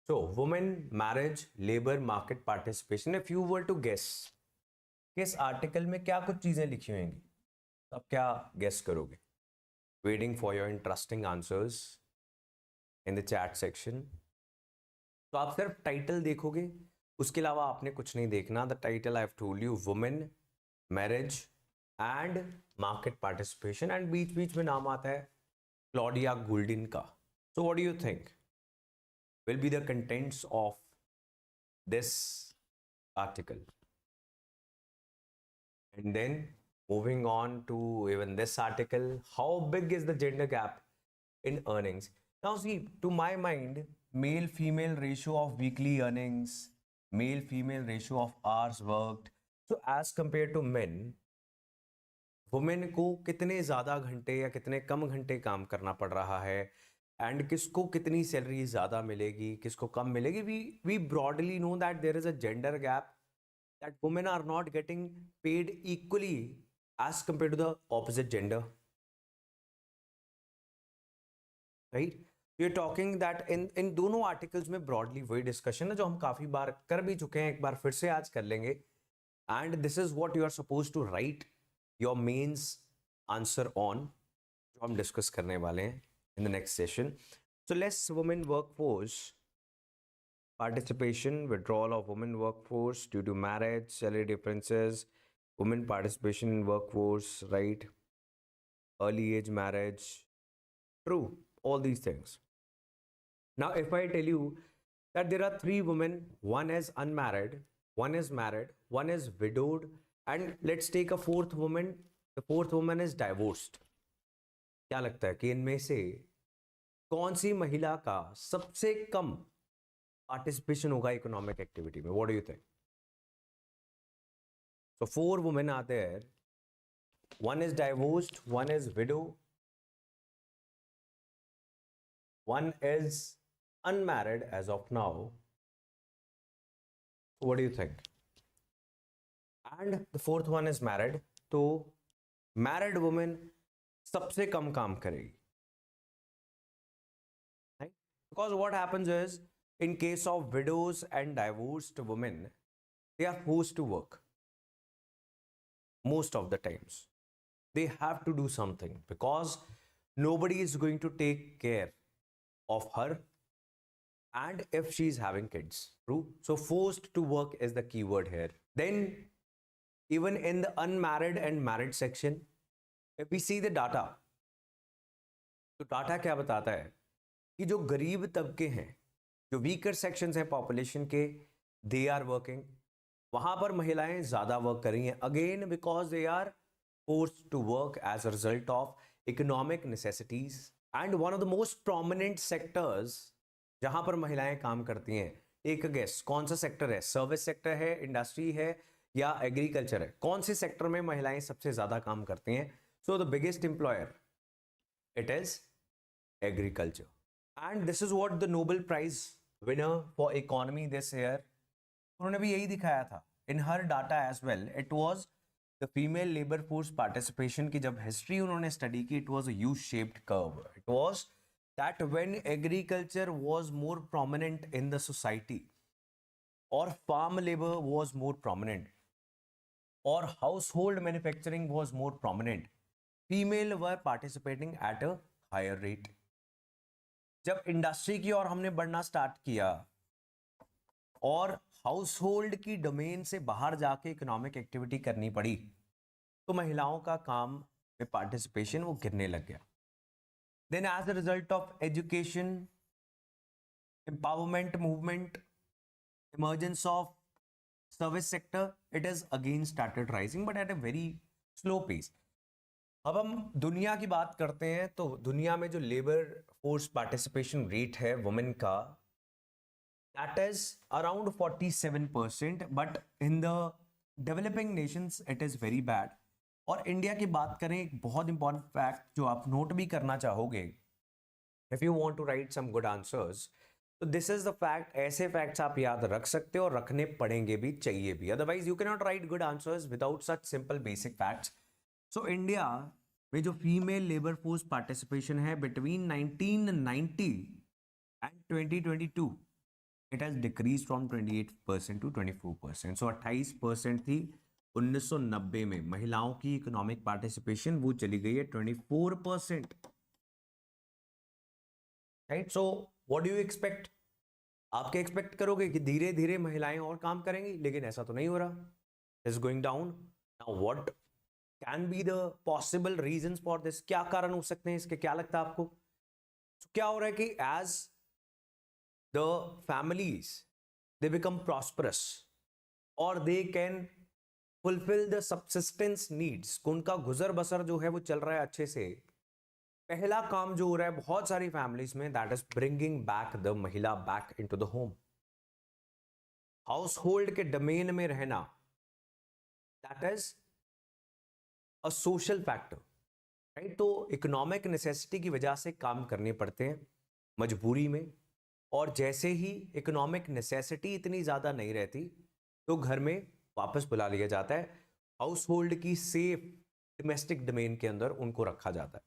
So, women, marriage, labor, market participation. If you were to guess, किस article में क्या कुछ चीजें लिखी होंगी, तो आप क्या गेस करोगे? Waiting for your interesting answers in the chat section. तो आप सिर्फ टाइटल देखोगे, उसके अलावा आपने कुछ नहीं देखना. The title I have told you, women, marriage and market participation, and बीच बीच में नाम आता है क्लॉडिया गोल्डिन का. So what do you think will be the contents of this article? And then moving on to even this article, how big is the gender gap in earnings? Now see, to my mind, male female ratio of weekly earnings, male female ratio of hours worked, so as compared to men, women को कितने ज़्यादा घंटे या कितने कम घंटे काम करना पड़ रहा है, एंड किसको कितनी सैलरी ज़्यादा मिलेगी, किसको कम मिलेगी. We broadly know that there is a gender gap, that women are not getting paid equally as compare to the opposite gender, right? You are talking that in in दोनों articles में broadly वही discussion है जो हम काफ़ी बार कर भी चुके हैं, एक बार फिर से आज कर लेंगे. And this is what you are suppose to write your mains answer on, जो हम डिस्कस करने वाले हैं in the next session. So less women workforce participation, withdrawal of women workforce due to marriage, salary differences, women participation in workforce, right? Early age marriage. True, all these things. Now, if I tell you that there are three women, one is unmarried, one is married, one is widowed, and let's take a fourth woman, the fourth woman is divorced. क्या लगता है कि इनमें से कौन सी महिला का सबसे कम पार्टिसिपेशन होगा इकोनॉमिक एक्टिविटी में? What do you think? So four women are there, one is divorced, one is widow, one is unmarried as of now. What do you think? And the fourth one is married. तो married women सबसे कम काम करेगी, right? Because what happens is, in case of widows and divorced women, they are forced to work most of the times. They have to do something because nobody is going to take care of her, and if she is having kids. True. So forced to work is the keyword here. Then even in the unmarried and married section, if we see the data, तो data क्या बताता है कि जो गरीब तबके हैं, जो वीकर सेक्शंस हैं पॉपुलेशन के, दे आर वर्किंग. वहां पर महिलाएं ज्यादा वर्क कर रही हैं, again because they are forced to work as a result of economic necessities. And one of the most prominent sectors जहां पर महिलाएं काम करती हैं, एक गेस कौन सा सेक्टर है? सर्विस सेक्टर है, इंडस्ट्री है, या एग्रीकल्चर है? कौन से सेक्टर में महिलाएं सबसे ज्यादा काम करती हैं? So the biggest employer, it is agriculture. And this is what the Nobel Prize winner for economy this year, उन्होंने भी यही दिखाया था in her data as well. It was the female labor force participation की जब history उन्होंने study की, it was a U-shaped curve. It was that when agriculture was more prominent in the society, or farm labor was more prominent, or household manufacturing was more prominent, female were participating at a higher rate. जब industry की ओर हमने बढ़ना start किया और house hold की domain से बाहर जाके इकोनॉमिक एक्टिविटी करनी पड़ी, तो महिलाओं का काम में पार्टिसिपेशन वो गिरने लग गया. Then as a result of education, empowerment movement, emergence of service sector, it is again started rising but at a very slow pace. अब हम दुनिया की बात करते हैं तो दुनिया में जो लेबर फोर्स पार्टिसिपेशन रेट है वुमेन का, that is around 47%, but in the developing Nations it is very bad. और इंडिया की बात करें, एक बहुत इंपॉर्टेंट फैक्ट जो आप नोट भी करना चाहोगे, if you want to write some good answers, तो दिस इज द फैक्ट. ऐसे फैक्ट्स आप याद रख सकते हो और रखने पड़ेंगे भी, चाहिए भी, otherwise you can not write good answers without such simple basic facts. So India में जो फीमेल लेबर फोर्स पार्टिसिपेशन है between 1990 and 2022, it has decrease from 28% to 24%. So 28% थी 1990 में महिलाओं की इकोनॉमिक पार्टिसिपेशन, वो चली गई है 24%. Right. So what do you expect? आप क्या एक्सपेक्ट करोगे कि धीरे धीरे महिलाएं और काम करेंगी, लेकिन ऐसा तो नहीं हो रहा. Is going down. Now what can be the possible reasons for this? क्या कारण हो सकते हैं इसके? क्या लगता है आपको? क्या हो रहा है कि as the families they become prosperous और they can fulfil the subsistence needs, उनका गुजर बसर जो है वो चल रहा है अच्छे से, पहला काम जो हो रहा है बहुत सारी फैमिलीज में, that is bringing back the महिला back into the home. Household के डोमेन में रहना, that is a social factor. Right. तो इकोनॉमिक नेसेसिटी की वजह से काम करने पड़ते हैं मजबूरी में, और जैसे ही इकोनॉमिक नेसेसिटी इतनी ज्यादा नहीं रहती तो घर में वापस बुला लिया जाता है. हाउस होल्ड की सेफ डोमेस्टिक डोमेन के अंदर उनको रखा जाता है.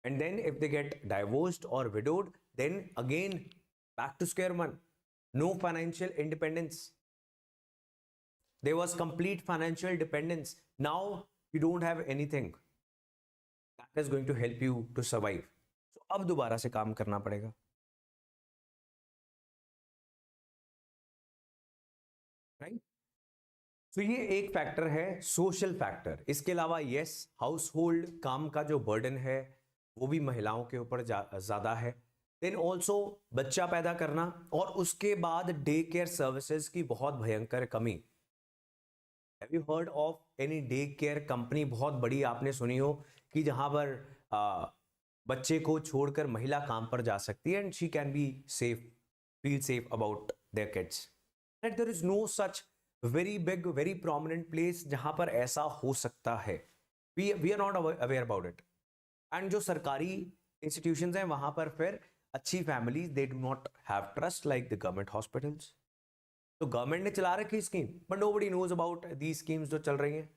And then if they get divorced or widowed, then again back to square one. No financial independence. There was complete financial dependence. Now you don't have anything that is going to help you to survive. So अब दोबारा से काम करना पड़ेगा. Right? तो ये एक factor है, सोशल फैक्टर. इसके अलावा यस, हाउस होल्ड काम का जो बर्डन है वो भी महिलाओं के ऊपर ज्यादा है. देन ऑल्सो बच्चा पैदा करना, और उसके बाद डे केयर सर्विसेज की बहुत भयंकर कमी. Have you heard of any day care company बहुत बड़ी आपने सुनी हो कि जहां पर बच्चे को छोड़कर महिला काम पर जा सकती है, and she can be safe, feel safe about their kids. That there is no such very big very prominent place जहां पर ऐसा हो सकता है. We are not aware about it. And जो सरकारी इंस्टीट्यूशंस हैं वहां पर फिर अच्छी families they do not have trust like the government hospitals. तो गवर्नमेंट ने चला रखी scheme, but nobody knows about the schemes जो चल रही हैं.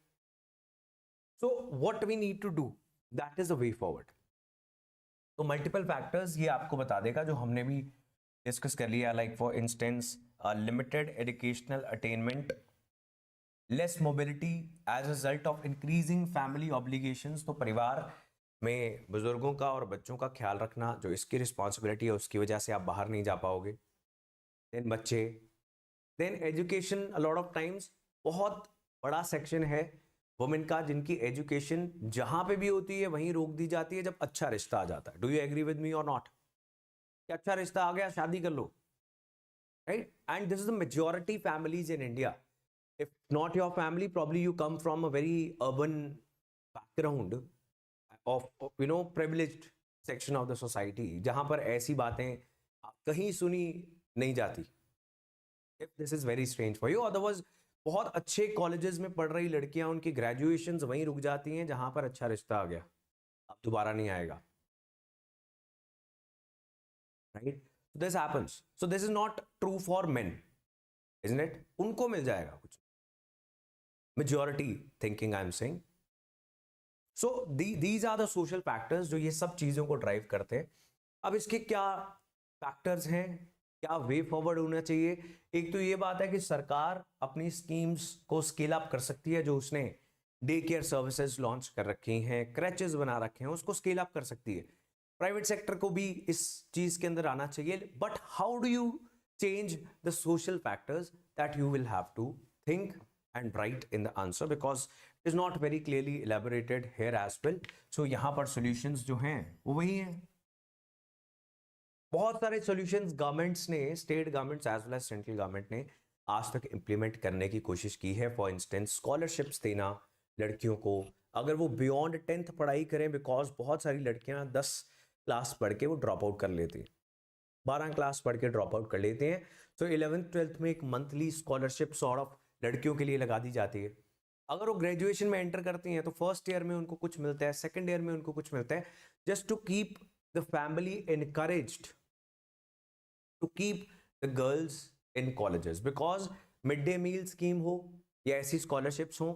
So what we need to do, that is the way forward. तो मल्टीपल फैक्टर्स ये आपको बता देगा जो हमने भी डिस्कस कर लिया, like for instance limited educational attainment, less mobility as a result of increasing family obligations. तो परिवार में बुजुर्गों का और बच्चों का ख्याल रखना जो इसकी रिस्पॉन्सिबिलिटी है, उसकी वजह से आप बाहर नहीं जा पाओगे. देन बच्चे, then education. A lot of times बहुत बड़ा सेक्शन है वुमेन का जिनकी एजुकेशन जहां पे भी होती है वहीं रोक दी जाती है जब अच्छा रिश्ता आ जाता है. Do you agree with me और नॉट? कि अच्छा रिश्ता आ गया, शादी कर लो. राइट. And this is the majority families in India. If not your family, probably you come from a very urban background of privileged section of the society, जहां पर ऐसी बातें कहीं सुनी नहीं जाती. If this is very strange for you, otherwise बहुत अच्छे कॉलेजेस में पढ़ रही लड़कियां, उनकी ग्रेजुएशंस वहीं रुक जाती हैं जहां पर अच्छा रिश्ता आ गया, अब दोबारा नहीं आएगा. Right? So this happens. So this is not true for men, isn't it? उनको मिल जाएगा कुछ. Majority thinking I am saying. So these are the social factors जो ये सब चीजों को ड्राइव करते हैं. अब इसके क्या फैक्टर्स हैं, क्या वे फॉरवर्ड होना चाहिए? एक तो ये बात है कि सरकार अपनी स्कीम्स को स्केल अप कर सकती है. जो उसने डे केयर सर्विसेज लॉन्च कर रखी हैं, क्रैचेस बना रखे हैं, उसको स्केल अप कर सकती है. प्राइवेट सेक्टर को भी इस चीज के अंदर आना चाहिए. But how do you change the social factors? That you will have to think and write in the answer because it is not very clearly elaborated here as well. So यहाँ पर solutions जो हैं वो वही हैं. बहुत सारे solutions governments ने, state governments as well as central government ने आज तक इंप्लीमेंट करने की कोशिश की है. फॉर इंस्टेंस स्कॉलरशिप्स देना लड़कियों को अगर वो बियॉन्ड 10th पढ़ाई करें, बिकॉज बहुत सारी लड़कियां 10 क्लास पढ़ के वो ड्रॉप आउट कर लेती हैं, 12 क्लास पढ़ के ड्रॉप आउट कर लेते हैं. तो 11th 12th में एक मंथली स्कॉलरशिप सॉर्ट ऑफ लड़कियों के लिए लगा दी जाती है. अगर वो ग्रेजुएशन में एंटर करती हैं तो फर्स्ट ईयर में उनको कुछ मिलता है, सेकंड ईयर में उनको कुछ मिलता है, just to keep the family encouraged to keep the girls in colleges. Because mid day meal scheme हो या ऐसी स्कॉलरशिप्स हो,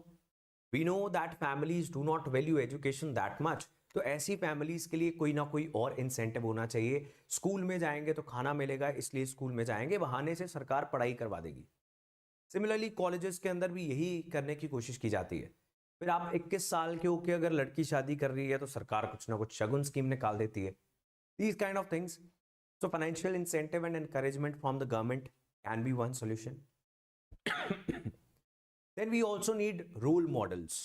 we know that families do not value education that much. तो ऐसी फैमिलीज के लिए कोई ना कोई और इंसेंटिव होना चाहिए। स्कूल में जाएंगे तो खाना मिलेगा, इसलिए स्कूल में जाएंगे, बहाने से सरकार पढ़ाई करवा देगी। सिमिलरली कॉलेजेस के अंदर भी यही करने की कोशिश की जाती है। फिर आप 21 साल के होके अगर लड़की शादी कर रही है तो सरकार कुछ ना कुछ शगुन स्कीम निकाल देती है। These kind of things. So financial incentive and encouragement from the government can be one solution. Then we also need role models.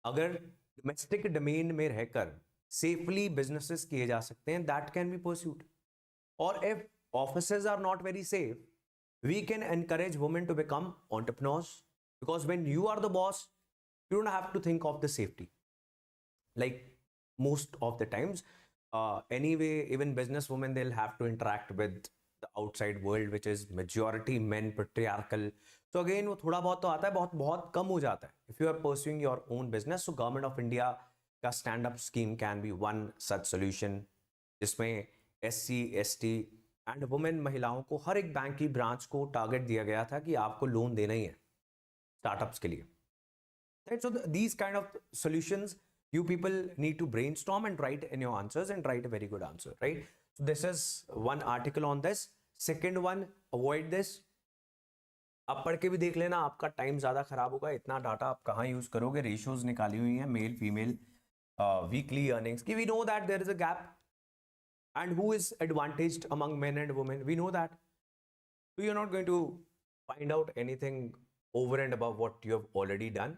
अगर domestic domain में रहकर safely businesses किए जा सकते हैं, that can be pursued. Or if offices are not very safe, we can encourage women to become entrepreneurs, because when you are the boss, you don't have to think of the safety. Like most of the times, anyway, even business women, they'll have to interact with the outside world, which is majority men, patriarchal. So again, वो थोड़ा बहुत तो आता है, बहुत बहुत कम हो जाता है. If you are pursuing your own business, so Government of India का stand up scheme can be one such solution, जिसमें SC, ST एंड वुमेन महिलाओं को हर एक बैंक की ब्रांच को टारगेट दिया गया था कि आपको लोन देना ही है स्टार्टअप्स के लिए. Right? So these kind of solutions, you people need to brainstorm and write in your answers and write a very good answer, right? So this is one article on this. Second one, avoid this. आप पढ़ के भी देख लेना, आपका time ज़्यादा खराब होगा. इतना डाटा आप कहाँ यूज़ करोगे? रेशियोज निकाली हुई हैं मेल फीमेल वीकली अर्निंग्स की. We know that there is a gap, and who is advantaged among men and women, we know that. So you're not going to find out anything over and above what you have already done.